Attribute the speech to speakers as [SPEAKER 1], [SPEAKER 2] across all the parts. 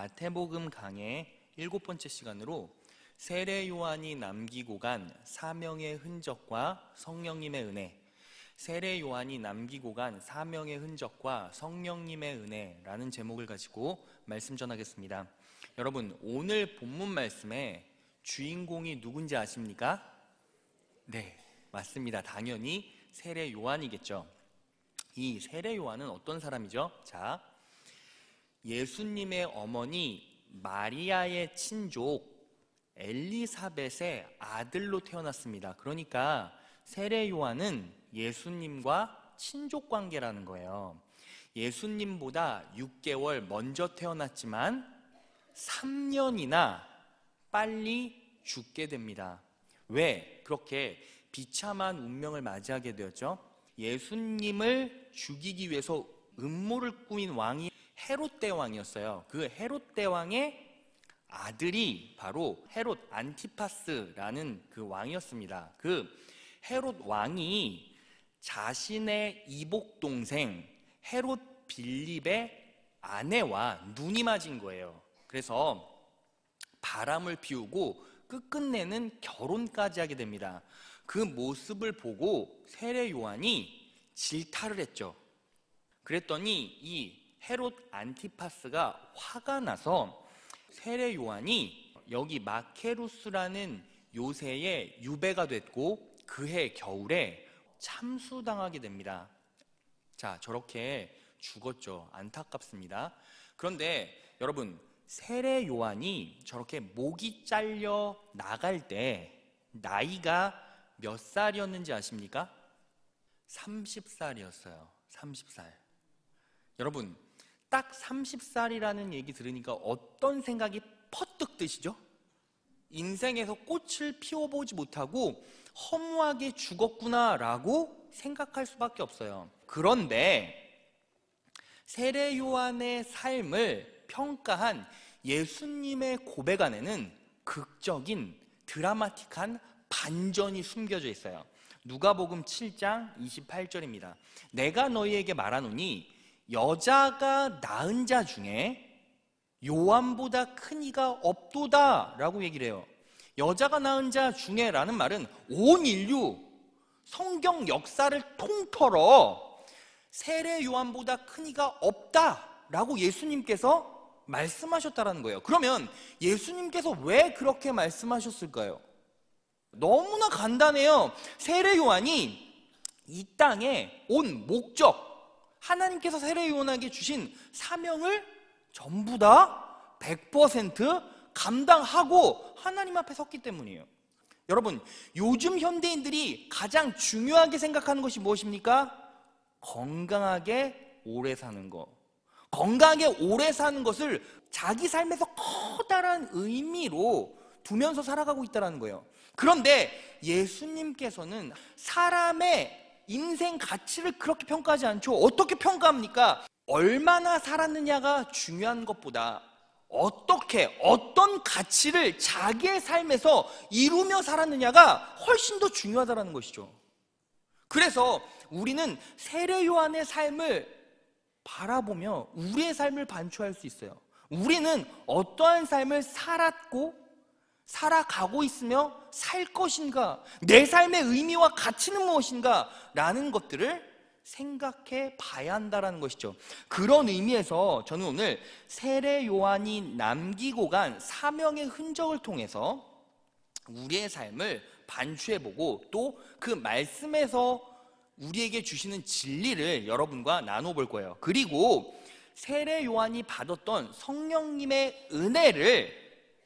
[SPEAKER 1] 마태복음 강의 7번째 시간으로 세례 요한이 남기고 간 사명의 흔적과 성령님의 은혜, 세례 요한이 남기고 간 사명의 흔적과 성령님의 은혜라는 제목을 가지고 말씀 전하겠습니다. 여러분, 오늘 본문 말씀의 주인공이 누군지 아십니까? 네, 맞습니다. 당연히 세례 요한이겠죠. 이 세례 요한은 어떤 사람이죠? 자, 예수님의 어머니 마리아의 친족 엘리사벳의 아들로 태어났습니다. 그러니까 세례 요한은 예수님과 친족 관계라는 거예요. 예수님보다 6개월 먼저 태어났지만 3년이나 빨리 죽게 됩니다. 왜 그렇게 비참한 운명을 맞이하게 되었죠? 예수님을 죽이기 위해서 음모를 꾸민 왕이 헤롯 대왕이었어요. 그 헤롯 대왕의 아들이 바로 헤롯 안티파스라는 그 왕이었습니다. 그 헤롯 왕이 자신의 이복 동생 헤롯 빌립의 아내와 눈이 맞은 거예요. 그래서 바람을 피우고 끝끝내는 결혼까지 하게 됩니다. 그 모습을 보고 세례 요한이 질타를 했죠. 그랬더니 이 헤롯 안티파스가 화가 나서 세례 요한이 여기 마케루스라는 요새의 유배가 됐고 그해 겨울에 참수당하게 됩니다. 자, 저렇게 죽었죠. 안타깝습니다. 그런데 여러분, 세례 요한이 저렇게 목이 잘려 나갈 때 나이가 몇 살이었는지 아십니까? 30살이었어요. 30살. 여러분, 딱 30살이라는 얘기 들으니까 어떤 생각이 퍼뜩 드시죠? 인생에서 꽃을 피워보지 못하고 허무하게 죽었구나라고 생각할 수밖에 없어요. 그런데 세례 요한의 삶을 평가한 예수님의 고백 안에는 극적인 드라마틱한 반전이 숨겨져 있어요. 누가복음 7장 28절입니다. 내가 너희에게 말하노니 여자가 낳은 자 중에 요한보다 큰 이가 없도다 라고 얘기를 해요. 여자가 낳은 자 중에 라는 말은 온 인류 성경 역사를 통틀어 세례 요한보다 큰 이가 없다 라고 예수님께서 말씀하셨다라는 거예요. 그러면 예수님께서 왜 그렇게 말씀하셨을까요? 너무나 간단해요. 세례 요한이 이 땅에 온 목적, 하나님께서 세례 요한에게 주신 사명을 전부 다 100% 감당하고 하나님 앞에 섰기 때문이에요. 여러분, 요즘 현대인들이 가장 중요하게 생각하는 것이 무엇입니까? 건강하게 오래 사는 거. 건강하게 오래 사는 것을 자기 삶에서 커다란 의미로 두면서 살아가고 있다는 거예요. 그런데 예수님께서는 사람의 인생 가치를 그렇게 평가하지 않죠. 어떻게 평가합니까? 얼마나 살았느냐가 중요한 것보다 어떤 가치를 자기의 삶에서 이루며 살았느냐가 훨씬 더 중요하다는 것이죠. 그래서 우리는 세례 요한의 삶을 바라보며 우리의 삶을 반추할 수 있어요. 우리는 어떠한 삶을 살았고 살아가고 있으며 살 것인가, 내 삶의 의미와 가치는 무엇인가 라는 것들을 생각해 봐야 한다는 것이죠. 그런 의미에서 저는 오늘 세례 요한이 남기고 간 사명의 흔적을 통해서 우리의 삶을 반추해보고 또 그 말씀에서 우리에게 주시는 진리를 여러분과 나눠볼 거예요. 그리고 세례 요한이 받았던 성령님의 은혜를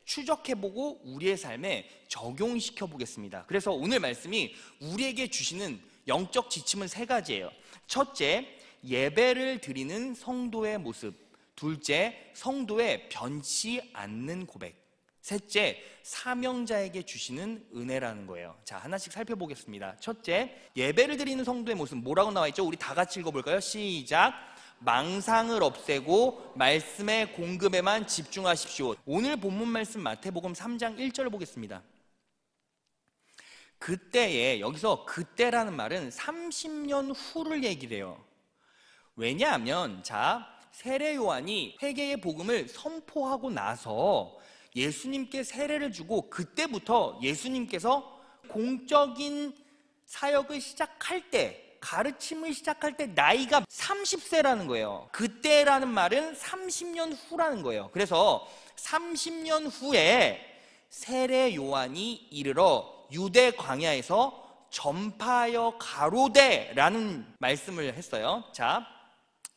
[SPEAKER 1] 추적해보고 우리의 삶에 적용시켜 보겠습니다. 그래서 오늘 말씀이 우리에게 주시는 영적 지침은 3가지예요. 첫째, 예배를 드리는 성도의 모습. 둘째, 성도의 변치 않는 고백. 셋째, 사명자에게 주시는 은혜라는 거예요. 자, 하나씩 살펴보겠습니다. 첫째, 예배를 드리는 성도의 모습. 뭐라고 나와 있죠? 우리 다 같이 읽어볼까요? 시작! 망상을 없애고 말씀의 공급에만 집중하십시오. 오늘 본문 말씀 마태복음 3장 1절을 보겠습니다. 그때에, 여기서 그때라는 말은 30년 후를 얘기를 해요. 왜냐하면 자, 세례 요한이 회개의 복음을 선포하고 나서 예수님께 세례를 주고 그때부터 예수님께서 공적인 사역을 시작할 때, 가르침을 시작할 때 나이가 30세라는 거예요. 그때라는 말은 30년 후라는 거예요. 그래서 30년 후에 세례 요한이 이르러 유대 광야에서 전파하여 가로되라는 말씀을 했어요. 자,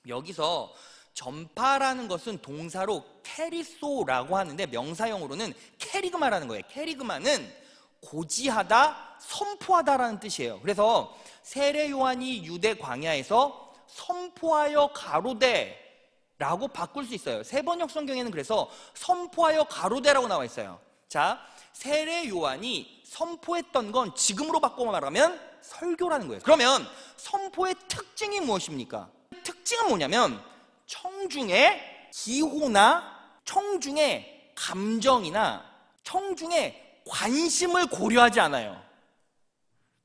[SPEAKER 1] 여기서 전파라는 것은 동사로 캐리소라고 하는데 명사형으로는 캐리그마라는 거예요. 캐리그마는 고지하다, 선포하다라는 뜻이에요. 그래서 세례 요한이 유대 광야에서 선포하여 가로되라고 바꿀 수 있어요. 세번역 성경에는 그래서 선포하여 가로되라고 나와 있어요. 자, 세례 요한이 선포했던 건 지금으로 바꿔 말하면 설교라는 거예요. 그러면 선포의 특징이 무엇입니까? 특징은 뭐냐면 청중의 기호나 청중의 감정이나 청중의 관심을 고려하지 않아요.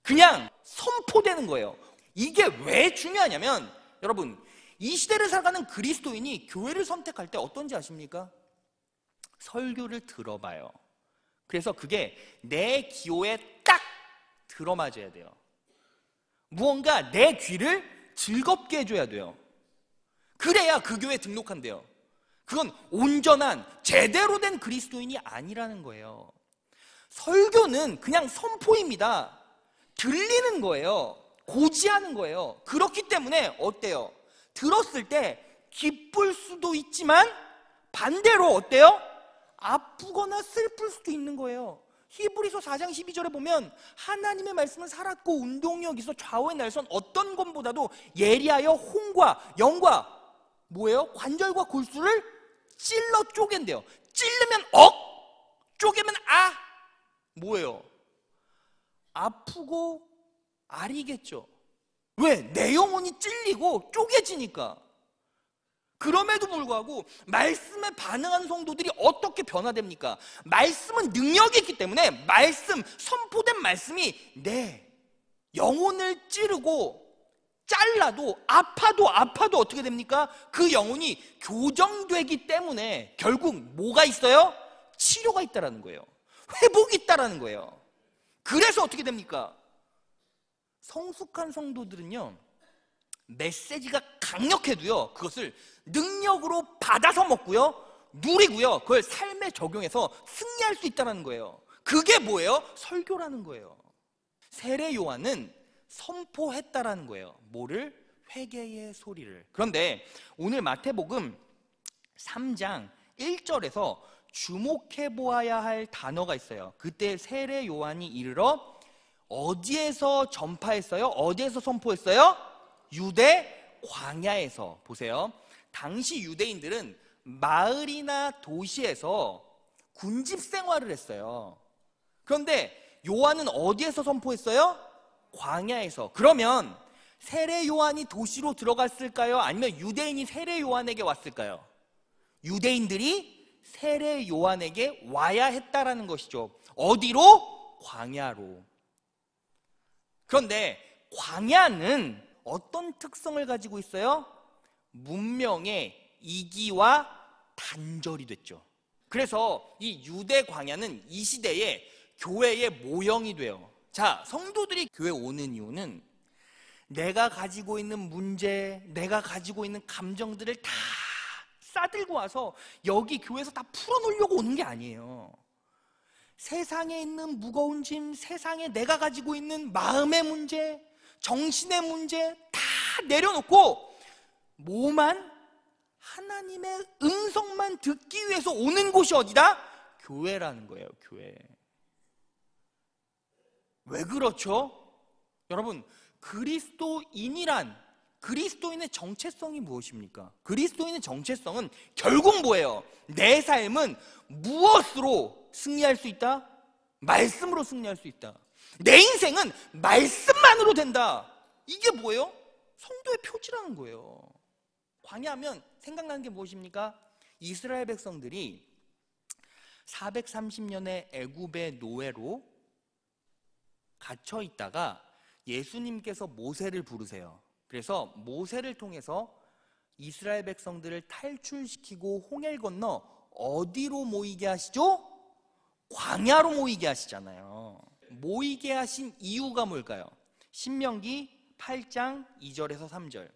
[SPEAKER 1] 그냥 선포되는 거예요. 이게 왜 중요하냐면 여러분, 이 시대를 살아가는 그리스도인이 교회를 선택할 때 어떤지 아십니까? 설교를 들어봐요. 그래서 그게 내 기호에 딱 들어맞아야 돼요. 무언가 내 귀를 즐겁게 해줘야 돼요. 그래야 그 교회에 등록한대요. 그건 온전한 제대로 된 그리스도인이 아니라는 거예요. 설교는 그냥 선포입니다. 들리는 거예요. 고지하는 거예요. 그렇기 때문에 어때요? 들었을 때 기쁠 수도 있지만 반대로 어때요? 아프거나 슬플 수도 있는 거예요. 히브리서 4장 12절에 보면 하나님의 말씀은 살았고 운동력이 있어 좌우의 날선 어떤 것보다도 예리하여 혼과 영과 뭐예요? 관절과 골수를 찔러 쪼갠대요. 찌르면 억, 쪼개면 아. 뭐예요? 아프고 아리겠죠. 왜? 내 영혼이 찔리고 쪼개지니까. 그럼에도 불구하고 말씀에 반응하는 성도들이 어떻게 변화됩니까? 말씀은 능력이 있기 때문에 말씀, 선포된 말씀이 내 영혼을 찌르고 잘라도 아파도 어떻게 됩니까? 그 영혼이 교정되기 때문에 결국 뭐가 있어요? 치료가 있다라는 거예요. 회복이 있다라는 거예요. 그래서 어떻게 됩니까? 성숙한 성도들은요, 메시지가 강력해도요, 그것을 능력으로 받아서 먹고요, 누리고요, 그걸 삶에 적용해서 승리할 수 있다는 거예요. 그게 뭐예요? 설교라는 거예요. 세례 요한은 선포했다라는 거예요. 뭐를? 회개의 소리를. 그런데 오늘 마태복음 3장 1절에서 주목해 보아야 할 단어가 있어요. 그때 세례 요한이 이르러 어디에서 전파했어요? 어디에서 선포했어요? 유대 광야에서. 보세요. 당시 유대인들은 마을이나 도시에서 군집 생활을 했어요. 그런데 요한은 어디에서 선포했어요? 광야에서. 그러면 세례 요한이 도시로 들어갔을까요? 아니면 유대인이 세례 요한에게 왔을까요? 유대인들이 세례 요한에게 와야 했다라는 것이죠. 어디로? 광야로. 그런데 광야는 어떤 특성을 가지고 있어요? 문명의 이기와 단절이 됐죠. 그래서 이 유대 광야는 이 시대에 교회의 모형이 돼요. 자, 성도들이 교회 오는 이유는 내가 가지고 있는 문제, 내가 가지고 있는 감정들을 다 싸들고 와서 여기 교회에서 다 풀어놓으려고 오는 게 아니에요. 세상에 있는 무거운 짐, 세상에 내가 가지고 있는 마음의 문제, 정신의 문제 다 내려놓고 뭐만? 하나님의 음성만 듣기 위해서 오는 곳이 어디다? 교회라는 거예요. 교회. 왜 그렇죠? 여러분, 그리스도인의 정체성이 무엇입니까? 그리스도인의 정체성은 결국 뭐예요? 내 삶은 무엇으로 승리할 수 있다? 말씀으로 승리할 수 있다. 내 인생은 말씀만으로 된다. 이게 뭐예요? 성도의 표지라는 거예요. 광야하면 생각나는 게 무엇입니까? 이스라엘 백성들이 430년의 애굽의 노예로 갇혀 있다가 예수님께서 모세를 부르세요. 그래서 모세를 통해서 이스라엘 백성들을 탈출시키고 홍해를 건너 어디로 모이게 하시죠? 광야로 모이게 하시잖아요. 모이게 하신 이유가 뭘까요? 신명기 8장 2절에서 3절.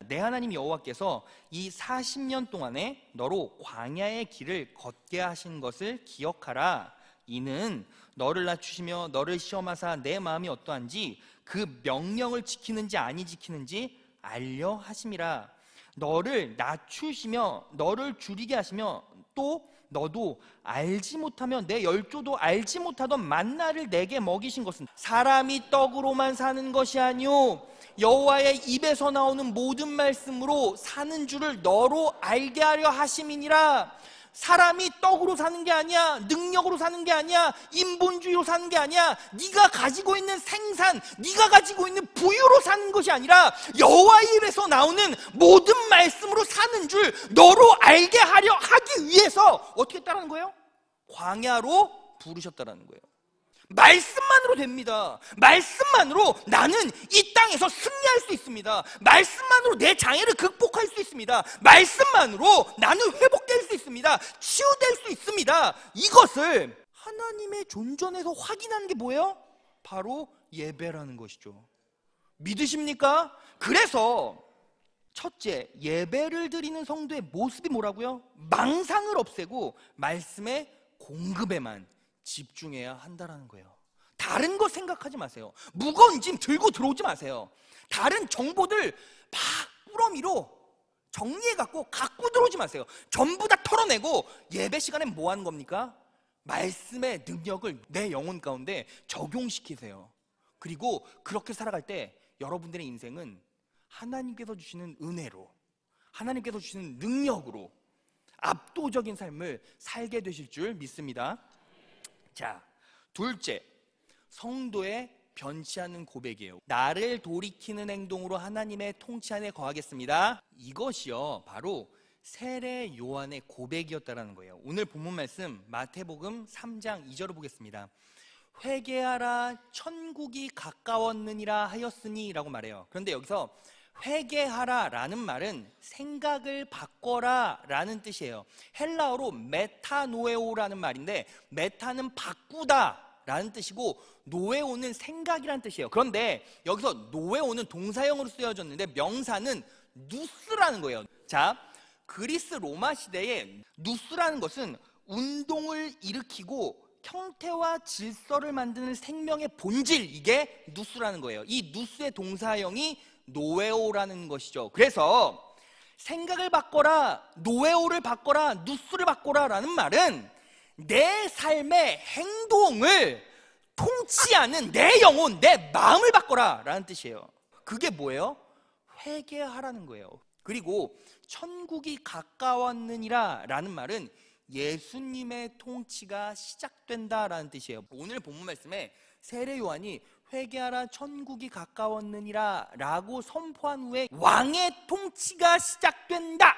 [SPEAKER 1] 내 하나님 여호와께서 이 40년 동안에 너로 광야의 길을 걷게 하신 것을 기억하라. 이는 너를 낮추시며 너를 시험하사 내 마음이 어떠한지 그 명령을 지키는지 아니 지키는지 알려 하심이라. 너를 낮추시며 너를 줄이게 하시며 또 너도 알지 못하며 내 열조도 알지 못하던 만나를 내게 먹이신 것은 사람이 떡으로만 사는 것이 아니오 여호와의 입에서 나오는 모든 말씀으로 사는 줄을 너로 알게 하려 하심이니라. 사람이 떡으로 사는 게 아니야. 능력으로 사는 게 아니야. 인본주의로 사는 게 아니야. 네가 가지고 있는 생산, 네가 가지고 있는 부유로 사는 것이 아니라 여호와의 입에서 나오는 모든 말씀으로 사는 줄 너로 알게 하려 하기 위해서 어떻게 했다는 거예요? 광야로 부르셨다는 거예요. 말씀만으로 됩니다. 말씀만으로 나는 이 땅에서 승리할 수 있습니다. 말씀만으로 내 장애를 극복할 수 있습니다. 말씀만으로 나는 회복될 수 있습니다. 치유될 수 있습니다. 이것을 하나님의 존전에서 확인하는 게 뭐예요? 바로 예배라는 것이죠. 믿으십니까? 그래서 첫째, 예배를 드리는 성도의 모습이 뭐라고요? 망상을 없애고 말씀의 공급에만 집중해야 한다는 거예요. 다른 거 생각하지 마세요. 무거운 짐 들고 들어오지 마세요. 다른 정보들 막 꾸러미로 정리해갖고 갖고 들어오지 마세요. 전부 다 털어내고 예배 시간에 뭐 하는 겁니까? 말씀의 능력을 내 영혼 가운데 적용시키세요. 그리고 그렇게 살아갈 때 여러분들의 인생은 하나님께서 주시는 은혜로, 하나님께서 주시는 능력으로 압도적인 삶을 살게 되실 줄 믿습니다. 자, 둘째, 성도의 변치 않는 고백이에요. 나를 돌이키는 행동으로 하나님의 통치 안에 거하겠습니다. 이것이요 바로 세례 요한의 고백이었다라는 거예요. 오늘 본문 말씀 마태복음 3장 2절을 보겠습니다. 회개하라 천국이 가까웠느니라 하였으니 라고 말해요. 그런데 여기서 회개하라 라는 말은 생각을 바꿔라 라는 뜻이에요. 헬라어로 메타노에오라는 말인데 메타는 바꾸다 라는 뜻이고 노에오는 생각이라는 뜻이에요. 그런데 여기서 노에오는 동사형으로 쓰여졌는데 명사는 누스라는 거예요. 자, 그리스 로마 시대에 누스라는 것은 운동을 일으키고 형태와 질서를 만드는 생명의 본질, 이게 누스라는 거예요. 이 누스의 동사형이 노에오라는 것이죠. 그래서 생각을 바꿔라, 노에오를 바꿔라, 누스를 바꿔라 라는 말은 내 삶의 행동을 통치하는 내 영혼, 내 마음을 바꿔라 라는 뜻이에요. 그게 뭐예요? 회개하라는 거예요. 그리고 천국이 가까웠느니라 라는 말은 예수님의 통치가 시작된다라는 뜻이에요. 오늘 본문 말씀에 세례 요한이 회개하라 천국이 가까웠느니라 라고 선포한 후에 왕의 통치가 시작된다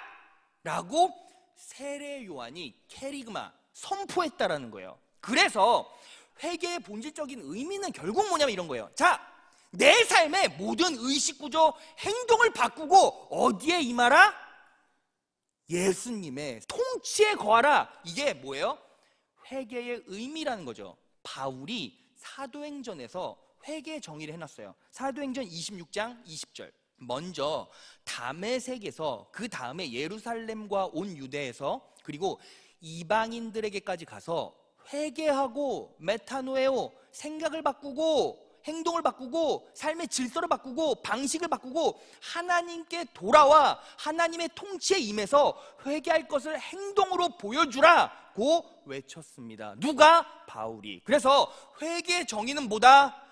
[SPEAKER 1] 라고 세례 요한이 캐리그마 선포했다라는 거예요. 그래서 회개의 본질적인 의미는 결국 뭐냐면 이런 거예요. 자, 내 삶의 모든 의식구조, 행동을 바꾸고 어디에 임하라? 예수님의 통치에 거하라. 이게 뭐예요? 회개의 의미라는 거죠. 바울이 사도행전에서 회개의 정의를 해놨어요. 사도행전 26장 20절. 먼저 다메섹에서, 그 다음에 예루살렘과 온 유대에서, 그리고 이방인들에게까지 가서 회개하고 메타노에오, 생각을 바꾸고 행동을 바꾸고 삶의 질서를 바꾸고 방식을 바꾸고 하나님께 돌아와 하나님의 통치에 임해서 회개할 것을 행동으로 보여주라고 외쳤습니다. 누가? 바울이. 그래서 회개의 정의는 뭐다?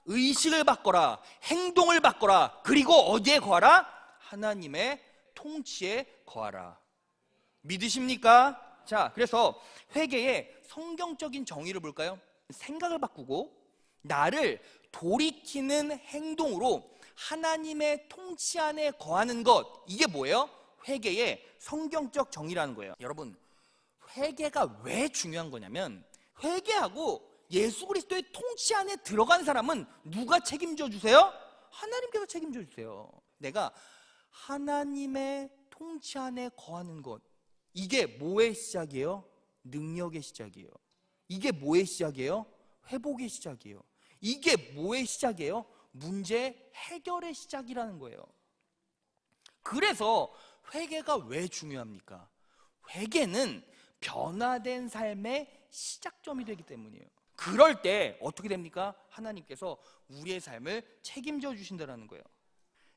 [SPEAKER 1] 의식을 바꿔라, 행동을 바꿔라, 그리고 어디에 거하라? 하나님의 통치에 거하라. 믿으십니까? 자, 그래서 회개의 성경적인 정의를 볼까요? 생각을 바꾸고 나를 돌이키는 행동으로 하나님의 통치 안에 거하는 것, 이게 뭐예요? 회개의 성경적 정의라는 거예요. 여러분, 회개가 왜 중요한 거냐면 회개하고 예수 그리스도의 통치 안에 들어간 사람은 누가 책임져 주세요? 하나님께서 책임져 주세요. 내가 하나님의 통치 안에 거하는 것, 이게 뭐의 시작이에요? 능력의 시작이에요. 이게 뭐의 시작이에요? 회복의 시작이에요. 이게 뭐의 시작이에요? 문제 해결의 시작이라는 거예요. 그래서 회개가 왜 중요합니까? 회개는 변화된 삶의 시작점이 되기 때문이에요. 그럴 때 어떻게 됩니까? 하나님께서 우리의 삶을 책임져 주신다는 거예요.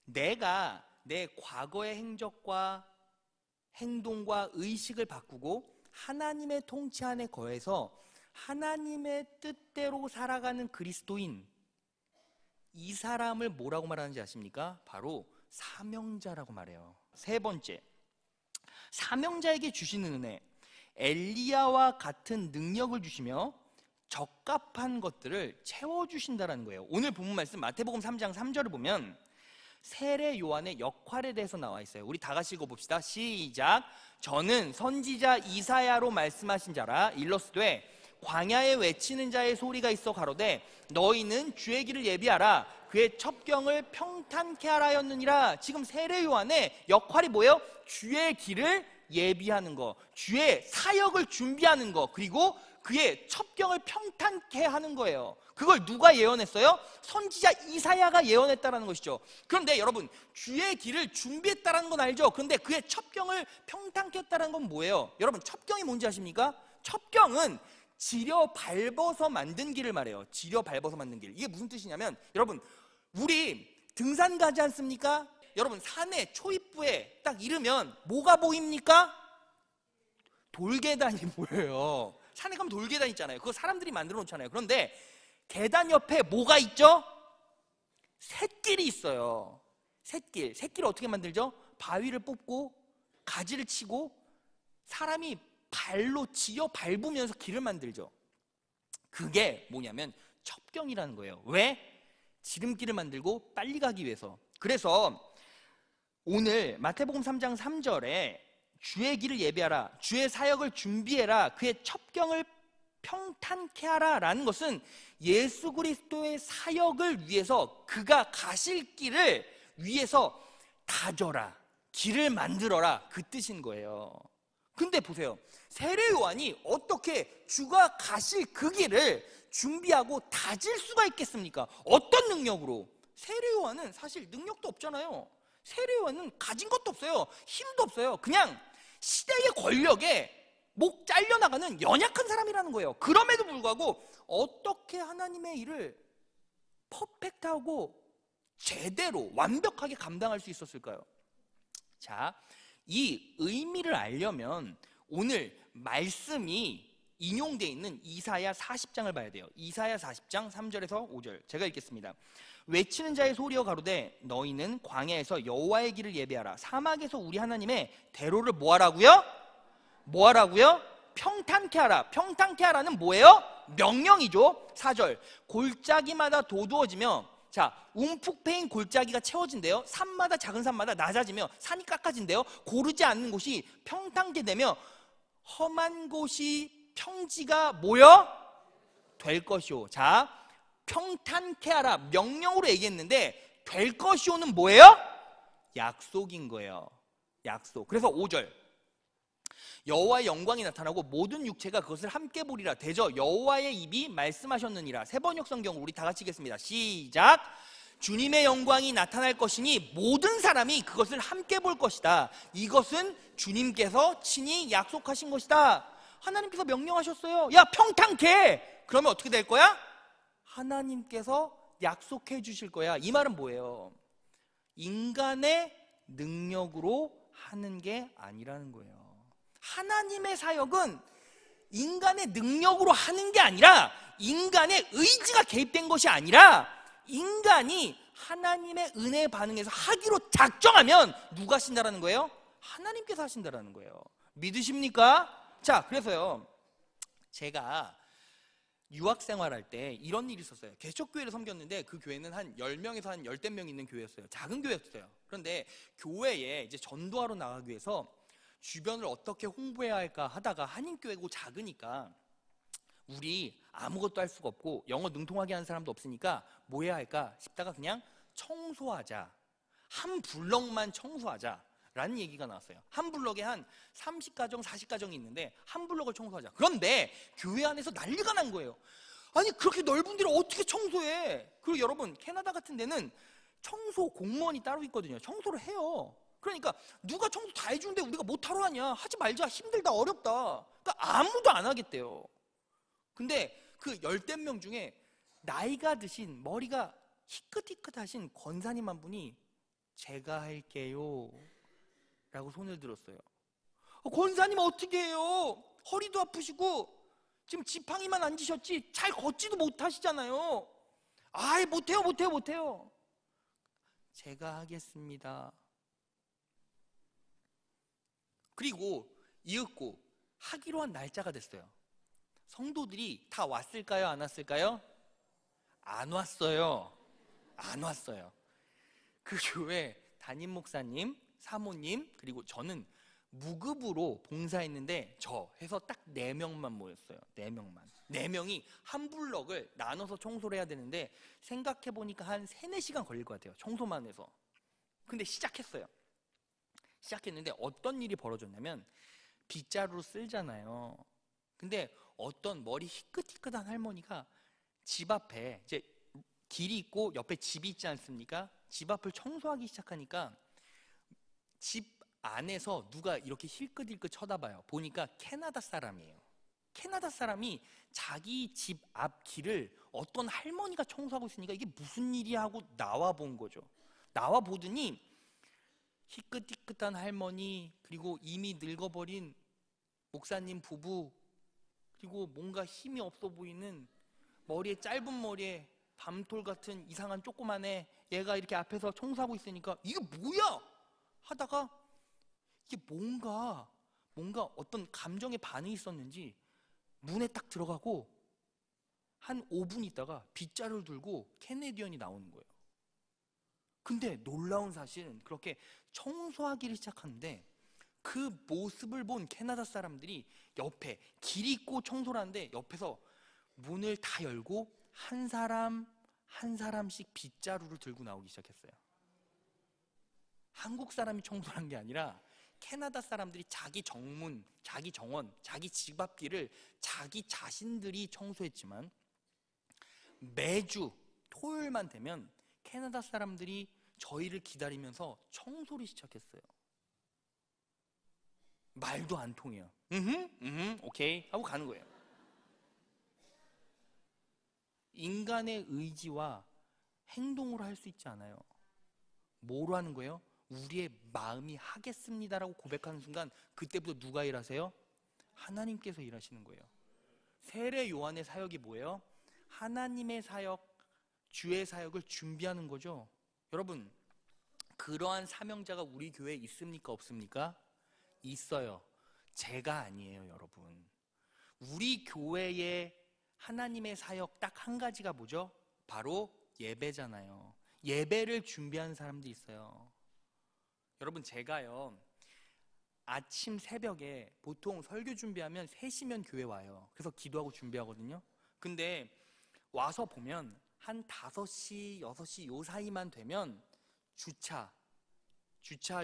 [SPEAKER 1] 내가 내 과거의 행적과 행동과 의식을 바꾸고 하나님의 통치 안에 거해서 하나님의 뜻대로 살아가는 그리스도인, 이 사람을 뭐라고 말하는지 아십니까? 바로 사명자라고 말해요. 세 번째, 사명자에게 주시는 은혜, 엘리야와 같은 능력을 주시며 적합한 것들을 채워주신다는 거예요. 오늘 본문 말씀 마태복음 3장 3절을 보면 세례 요한의 역할에 대해서 나와 있어요. 우리 다 같이 읽어봅시다. 시작. 저는 선지자 이사야로 말씀하신 자라. 일러스되 광야에 외치는 자의 소리가 있어 가로되 너희는 주의 길을 예비하라. 그의 첩경을 평탄케 하라였느니라. 지금 세례 요한의 역할이 뭐예요? 주의 길을 예비하는 거, 주의 사역을 준비하는 거, 그리고 그의 첩경을 평탄케 하는 거예요. 그걸 누가 예언했어요? 선지자 이사야가 예언했다라는 것이죠. 그런데 여러분, 주의 길을 준비했다라는 건 알죠? 그런데 그의 첩경을 평탄케 했다라는 건 뭐예요? 여러분, 첩경이 뭔지 아십니까? 첩경은 지려 밟아서 만든 길을 말해요. 지려 밟아서 만든 길. 이게 무슨 뜻이냐면, 여러분, 우리 등산 가지 않습니까? 여러분, 산에 초입부에 딱 이르면 뭐가 보입니까? 돌계단이 보여요. 산에 가면 돌계단 있잖아요. 그거 사람들이 만들어 놓잖아요. 그런데 계단 옆에 뭐가 있죠? 샛길이 있어요. 샛길. 샛길을 어떻게 만들죠? 바위를 뽑고 가지를 치고 사람이 발로 지어 밟으면서 길을 만들죠. 그게 뭐냐면 첩경이라는 거예요. 왜? 지름길을 만들고 빨리 가기 위해서. 그래서 오늘 마태복음 3장 3절에 주의 길을 예비하라, 주의 사역을 준비해라, 그의 첩경을 평탄케 하라 라는 것은 예수 그리스도의 사역을 위해서, 그가 가실 길을 위해서 다져라, 길을 만들어라, 그 뜻인 거예요. 근데 보세요, 세례 요한이 어떻게 주가 가실 그 길을 준비하고 다질 수가 있겠습니까? 어떤 능력으로? 세례 요한은 사실 능력도 없잖아요. 세례 요한은 가진 것도 없어요. 힘도 없어요. 그냥 시대의 권력에 목 잘려나가는 연약한 사람이라는 거예요. 그럼에도 불구하고 어떻게 하나님의 일을 퍼펙트하고 제대로 완벽하게 감당할 수 있었을까요? 자, 이 의미를 알려면 오늘 말씀이 인용되어 있는 이사야 40장을 봐야 돼요. 이사야 40장 3절에서 5절 제가 읽겠습니다. 외치는 자의 소리여 가로되 너희는 광야에서 여호와의 길을 예비하라. 사막에서 우리 하나님의 대로를 뭐하라고요? 뭐하라고요? 평탄케 하라. 평탄케 하라는 뭐예요? 명령이죠. 4절 골짜기마다 도두어지며, 자, 움푹 패인 골짜기가 채워진대요. 산마다, 작은 산마다 낮아지며 산이 깎아진대요. 고르지 않는 곳이 평탄케 되며 험한 곳이 평지가 뭐요? 될 것이오. 자, 평탄케 하라 명령으로 얘기했는데 될 것이오는 뭐예요? 약속인 거예요. 약속. 그래서 5절 여호와의 영광이 나타나고 모든 육체가 그것을 함께 보리라. 대저 여호와의 입이 말씀하셨느니라. 세번역 성경으로 우리 다 같이 읽겠습니다. 시작. 주님의 영광이 나타날 것이니 모든 사람이 그것을 함께 볼 것이다. 이것은 주님께서 친히 약속하신 것이다. 하나님께서 명령하셨어요. 야, 평탄케. 그러면 어떻게 될 거야? 하나님께서 약속해 주실 거야. 이 말은 뭐예요? 인간의 능력으로 하는 게 아니라는 거예요. 하나님의 사역은 인간의 능력으로 하는 게 아니라, 인간의 의지가 개입된 것이 아니라, 인간이 하나님의 은혜에 반응해서 하기로 작정하면 누가 하신다라는 거예요? 하나님께서 하신다라는 거예요. 믿으십니까? 자, 그래서요, 제가 유학 생활할 때 이런 일이 있었어요. 개척교회를 섬겼는데 그 교회는 한 10명에서 한 10명 있는 교회였어요. 작은 교회였어요. 그런데 교회에 이제 전도하러 나가기 위해서 주변을 어떻게 홍보해야 할까 하다가, 한인교회고 작으니까 우리 아무것도 할 수가 없고 영어 능통하게 하는 사람도 없으니까 뭐 해야 할까 싶다가 그냥 청소하자, 한 블럭만 청소하자 라는 얘기가 나왔어요. 한 블럭에 한 30가정, 40가정이 있는데 한 블럭을 청소하자. 그런데 교회 안에서 난리가 난 거예요. 아니 그렇게 넓은 데를 어떻게 청소해? 그리고 여러분 캐나다 같은 데는 청소 공무원이 따로 있거든요. 청소를 해요. 그러니까 누가 청소 다 해주는데 우리가 못하러 하냐? 하지 말자. 힘들다, 어렵다. 그러니까 아무도 안 하겠대요. 근데 그 10명 중에 나이가 드신, 머리가 희끗희끗하신 권사님 한 분이 제가 할게요 라고 손을 들었어요. 권사님 어떻게 해요? 허리도 아프시고 지금 지팡이만 앉으셨지 잘 걷지도 못하시잖아요. 아이 못해요. 제가 하겠습니다. 그리고 이윽고 하기로 한 날짜가 됐어요. 성도들이 다 왔을까요? 안 왔을까요? 안 왔어요. 안 왔어요. 그 교회 담임 목사님, 사모님, 그리고 저는 무급으로 봉사했는데 저 해서 딱 4명만 모였어요. 4명만. 4명이 한 블럭을 나눠서 청소를 해야 되는데 생각해보니까 한 3-4시간 걸릴 것 같아요. 청소만 해서. 근데 시작했어요. 시작했는데 어떤 일이 벌어졌냐면 빗자루로 쓸잖아요. 근데 어떤 머리 희끗희끗한 할머니가 집 앞에 이제 길이 있고 옆에 집이 있지 않습니까? 집 앞을 청소하기 시작하니까 집 안에서 누가 이렇게 힐끗힐끗 쳐다봐요. 보니까 캐나다 사람이에요. 캐나다 사람이 자기 집 앞 길을 어떤 할머니가 청소하고 있으니까 이게 무슨 일이야 하고 나와 본 거죠. 나와 보더니 희끗희끗한 할머니, 그리고 이미 늙어버린 목사님 부부, 그리고 뭔가 힘이 없어 보이는 머리에 짧은 머리에 밤톨 같은 이상한 조그만 애, 얘가 이렇게 앞에서 청소하고 있으니까 이게 뭐야? 하다가 이게 뭔가 어떤 감정의 반응이 있었는지 문에 딱 들어가고 한 5분 있다가 빗자루를 들고 캐네디언이 나오는 거예요. 근데 놀라운 사실은 그렇게 청소하기를 시작하는데 그 모습을 본 캐나다 사람들이 옆에 길이 있고 청소를 하는데 옆에서 문을 다 열고 한 사람 한 사람씩 빗자루를 들고 나오기 시작했어요. 한국 사람이 청소를 한 게 아니라 캐나다 사람들이 자기 정문, 자기 정원, 자기 집 앞길을 자기 자신들이 청소했지만 매주 토요일만 되면 캐나다 사람들이 저희를 기다리면서 청소를 시작했어요. 말도 안 통해요. 오케이 하고 가는 거예요. 인간의 의지와 행동으로 할 수 있지 않아요. 뭐로 하는 거예요? 우리의 마음이 하겠습니다라고 고백하는 순간 그때부터 누가 일하세요? 하나님께서 일하시는 거예요. 세례 요한의 사역이 뭐예요? 하나님의 사역, 주의 사역을 준비하는 거죠. 여러분, 그러한 사명자가 우리 교회에 있습니까? 없습니까? 있어요. 제가 아니에요, 여러분. 우리 교회의 하나님의 사역 딱 한 가지가 뭐죠? 바로 예배잖아요. 예배를 준비하는 사람들이 있어요. 여러분, 제가요 아침 새벽에 보통 설교 준비하면 3시면 교회 와요. 그래서 기도하고 준비하거든요. 근데 와서 보면 한 5시, 6시 요 사이만 되면 주차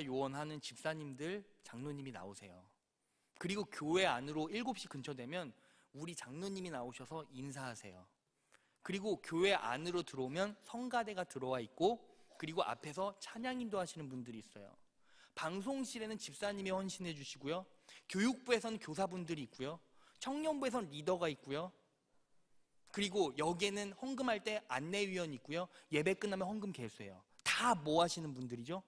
[SPEAKER 1] 요원하는 집사님들, 장로님이 나오세요. 그리고 교회 안으로 7시 근처 되면 우리 장로님이 나오셔서 인사하세요. 그리고 교회 안으로 들어오면 성가대가 들어와 있고, 그리고 앞에서 찬양 인도하시는 분들이 있어요. 방송실에는 집사님이 헌신해 주시고요, 교육부에서는 교사분들이 있고요, 청년부에서는 리더가 있고요, 그리고 여기에는 헌금할 때 안내위원이 있고요, 예배 끝나면 헌금 개수해요. 다 뭐 하시는 분들이죠?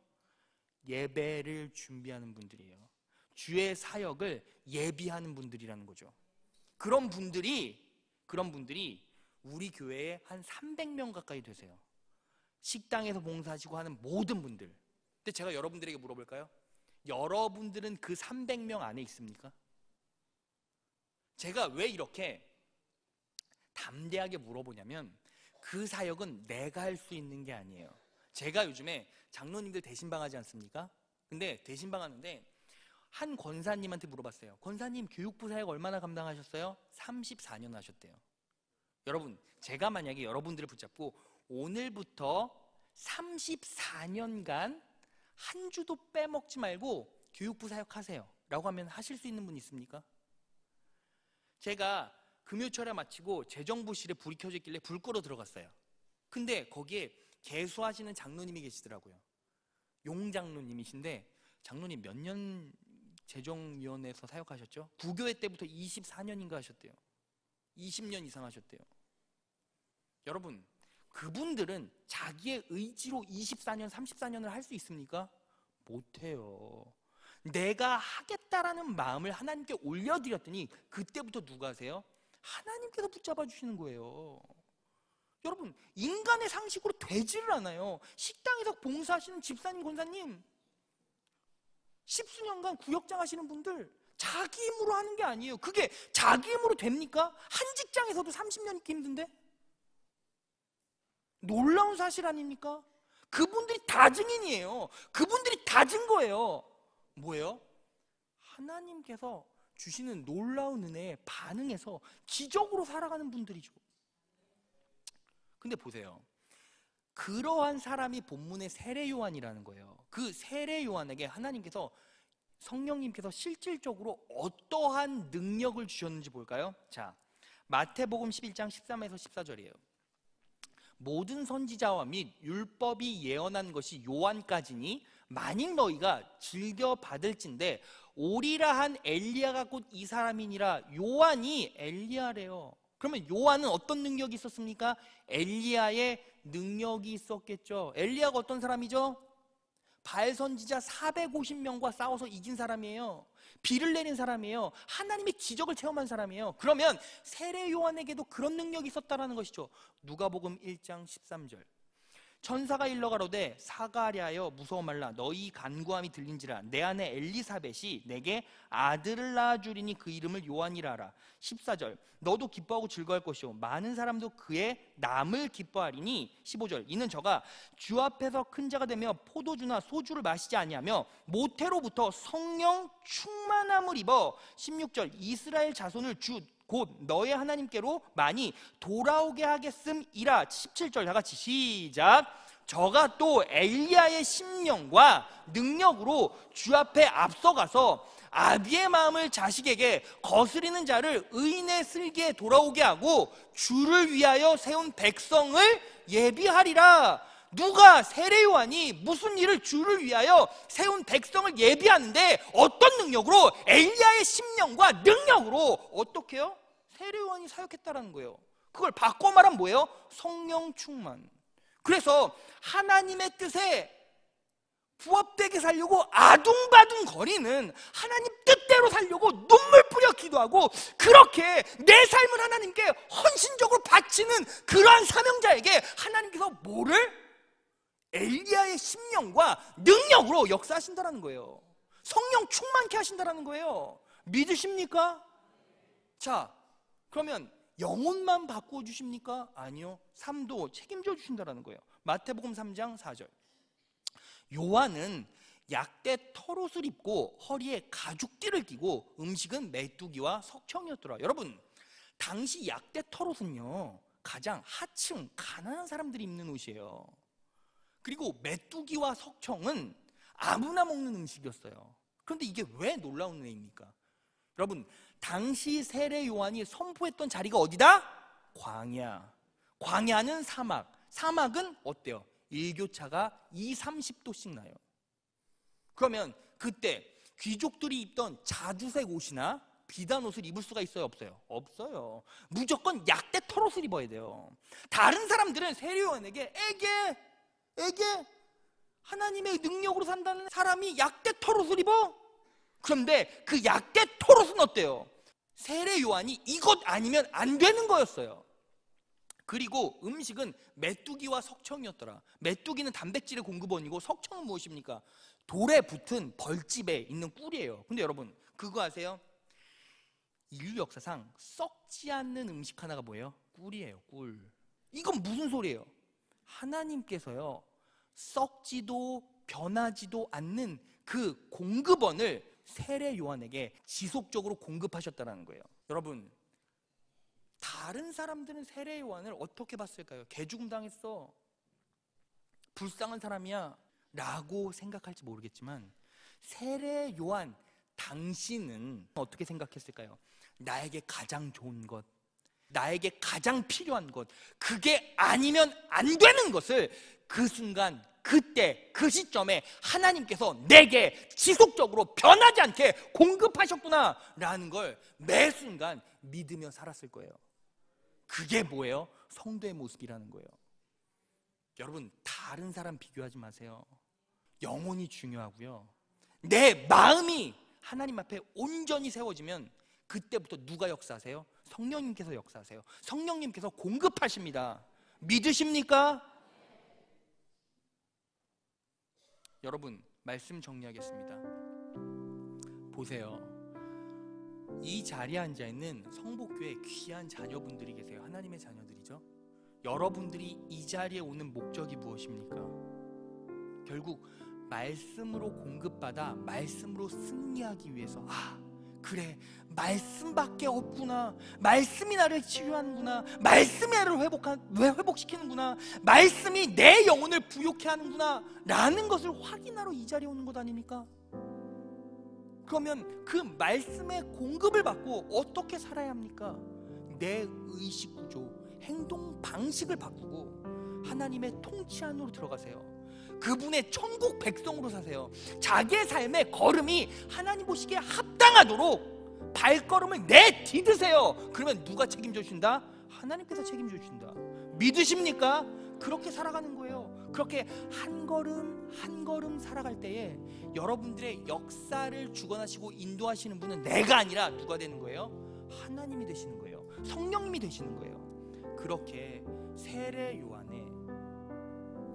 [SPEAKER 1] 예배를 준비하는 분들이에요. 주의 사역을 예비하는 분들이라는 거죠. 그런 분들이 우리 교회에 한 300명 가까이 되세요. 식당에서 봉사하시고 하는 모든 분들. 근데 제가 여러분들에게 물어볼까요? 여러분들은 그 300명 안에 있습니까? 제가 왜 이렇게 담대하게 물어보냐면 그 사역은 내가 할 수 있는 게 아니에요. 제가 요즘에 장로님들 대신방 하지 않습니까? 근데 대신방 하는데 한 권사님한테 물어봤어요. 권사님, 교육부 사역 얼마나 감당하셨어요? 34년 하셨대요. 여러분, 제가 만약에 여러분들을 붙잡고 오늘부터 34년간 한 주도 빼먹지 말고 교육부 사역하세요 라고 하면 하실 수 있는 분 있습니까? 제가 금요철에 마치고 재정부실에 불이 켜져 있길래 불 끄러 들어갔어요. 근데 거기에 개수하시는 장로님이 계시더라고요. 용 장로님이신데, 장로님 몇 년 재정위원회에서 사역하셨죠? 부교회 때부터 24년인가 하셨대요. 20년 이상 하셨대요. 여러분, 그분들은 자기의 의지로 24년, 34년을 할 수 있습니까? 못해요. 내가 하겠다라는 마음을 하나님께 올려드렸더니 그때부터 누가 하세요? 하나님께서 붙잡아 주시는 거예요. 여러분, 인간의 상식으로 되지를 않아요. 식당에서 봉사하시는 집사님, 권사님, 십수년간 구역장 하시는 분들 자기 힘으로 하는 게 아니에요. 그게 자기 힘으로 됩니까? 한 직장에서도 30년 있기 힘든데? 놀라운 사실 아닙니까? 그분들이 다 증인이에요. 그분들이 다 증거예요. 뭐예요? 하나님께서 주시는 놀라운 은혜에 반응해서 기적으로 살아가는 분들이죠. 근데 보세요, 그러한 사람이 본문의 세례 요한이라는 거예요. 그 세례 요한에게 하나님께서, 성령님께서 실질적으로 어떠한 능력을 주셨는지 볼까요? 자, 마태복음 11장 13에서 14절이에요. 모든 선지자와 및 율법이 예언한 것이 요한까지니 만일 너희가 즐겨 받을진대 오리라 한 엘리야가 곧 이 사람이니라. 요한이 엘리야래요. 그러면 요한은 어떤 능력이 있었습니까? 엘리야의 능력이 있었겠죠. 엘리야가 어떤 사람이죠? 바알 선지자 450명과 싸워서 이긴 사람이에요. 비를 내린 사람이에요. 하나님의 기적을 체험한 사람이에요. 그러면 세례 요한에게도 그런 능력이 있었다는 것이죠. 누가복음 1장 13절. 천사가 일러가로되 사가랴여 무서워 말라. 너희 간구함이 들린지라. 내 아내 엘리사벳이 내게 아들을 낳아주리니 그 이름을 요한이라 하라. 14절. 너도 기뻐하고 즐거워할 것이요 많은 사람도 그의 남을 기뻐하리니. 15절. 이는 저가 주 앞에서 큰 자가 되며 포도주나 소주를 마시지 아니하며 모태로부터 성령 충만함을 입어. 16절. 이스라엘 자손을 주 곧 너의 하나님께로 많이 돌아오게 하겠음이라. 17절 다 같이 시작. 저가 또 엘리야의 심령과 능력으로 주 앞에 앞서가서 아비의 마음을 자식에게 거스리는 자를 의인의 슬기에 돌아오게 하고 주를 위하여 세운 백성을 예비하리라. 누가? 세례 요한이 무슨 일을? 주를 위하여 세운 백성을 예비하는데 어떤 능력으로? 엘리야의 심령과 능력으로. 어떻게 해요? 세례 요한이 사역했다라는 거예요. 그걸 바꿔 말하면 뭐예요? 성령 충만. 그래서 하나님의 뜻에 부합되게 살려고 아둥바둥 거리는, 하나님 뜻대로 살려고 눈물 뿌려 기도하고 그렇게 내 삶을 하나님께 헌신적으로 바치는 그러한 사명자에게 하나님께서 뭐를? 엘리야의 심령과 능력으로 역사하신다는 거예요. 성령 충만케 하신다는 거예요. 믿으십니까? 자, 그러면 영혼만 바꾸어 주십니까? 아니요, 삶도 책임져 주신다는 거예요. 마태복음 3장 4절. 요한은 약대 털옷을 입고 허리에 가죽띠를 띠고 음식은 메뚜기와 석청이었더라. 여러분, 당시 약대 털옷은요 가장 하층 가난한 사람들이 입는 옷이에요. 그리고 메뚜기와 석청은 아무나 먹는 음식이었어요. 그런데 이게 왜 놀라운 은혜입니까? 여러분, 당시 세례 요한이 선포했던 자리가 어디다? 광야. 광야는 사막. 사막은 어때요? 일교차가 20-30도씩 나요. 그러면 그때 귀족들이 입던 자주색 옷이나 비단 옷을 입을 수가 있어요, 없어요? 없어요. 무조건 약대 털옷을 입어야 돼요. 다른 사람들은 세례 요한에게 에게 하나님의 능력으로 산다는 사람이 약대 털옷을 입어? 그런데 그 약대 털옷은 어때요? 세례 요한이 이것 아니면 안 되는 거였어요. 그리고 음식은 메뚜기와 석청이었더라. 메뚜기는 단백질의 공급원이고 석청은 무엇입니까? 돌에 붙은 벌집에 있는 꿀이에요. 근데 여러분, 그거 아세요? 인류 역사상 썩지 않는 음식 하나가 뭐예요? 꿀이에요, 꿀. 이건 무슨 소리예요? 하나님께서요 썩지도 변하지도 않는 그 공급원을 세례 요한에게 지속적으로 공급하셨다는 거예요. 여러분, 다른 사람들은 세례 요한을 어떻게 봤을까요? 개죽음당했어, 불쌍한 사람이야. 라고 생각할지 모르겠지만 세례 요한 당신은 어떻게 생각했을까요? 나에게 가장 좋은 것, 나에게 가장 필요한 것, 그게 아니면 안 되는 것을 그 순간, 그때, 그 시점에 하나님께서 내게 지속적으로 변하지 않게 공급하셨구나 라는 걸 매 순간 믿으며 살았을 거예요. 그게 뭐예요? 성도의 모습이라는 거예요. 여러분, 다른 사람 비교하지 마세요. 영혼이 중요하고요, 내 마음이 하나님 앞에 온전히 세워지면 그때부터 누가 역사하세요? 성령님께서 역사하세요. 성령님께서 공급하십니다. 믿으십니까? 여러분, 말씀 정리하겠습니다. 보세요. 이 자리에 앉아있는 성복교회 귀한 자녀분들이 계세요. 하나님의 자녀들이죠. 여러분들이 이 자리에 오는 목적이 무엇입니까? 결국 말씀으로 공급받아 말씀으로 승리하기 위해서, 그래, 말씀밖에 없구나, 말씀이 나를 치유하는구나, 말씀이 나를 회복시키는구나, 말씀이 내 영혼을 부욕케 하는구나 라는 것을 확인하러 이 자리에 오는 것 아닙니까? 그러면 그 말씀의 공급을 받고 어떻게 살아야 합니까? 내 의식 구조, 행동 방식을 바꾸고 하나님의 통치 안으로 들어가세요. 그분의 천국 백성으로 사세요. 자기의 삶의 걸음이 하나님 보시기에 합당하도록 발걸음을 내디드세요. 그러면 누가 책임져 주신다? 하나님께서 책임져 주신다. 믿으십니까? 그렇게 살아가는 거예요. 그렇게 한 걸음 한 걸음 살아갈 때에 여러분들의 역사를 주관하시고 인도하시는 분은 내가 아니라 누가 되는 거예요? 하나님이 되시는 거예요. 성령님이 되시는 거예요. 그렇게 세례 요한의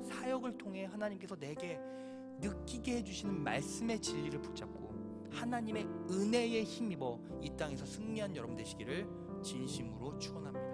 [SPEAKER 1] 사역을 통해 하나님께서 내게 느끼게 해주시는 말씀의 진리를 붙잡고 하나님의 은혜에 힘입어 이 땅에서 승리한 여러분 되시기를 진심으로 축원합니다.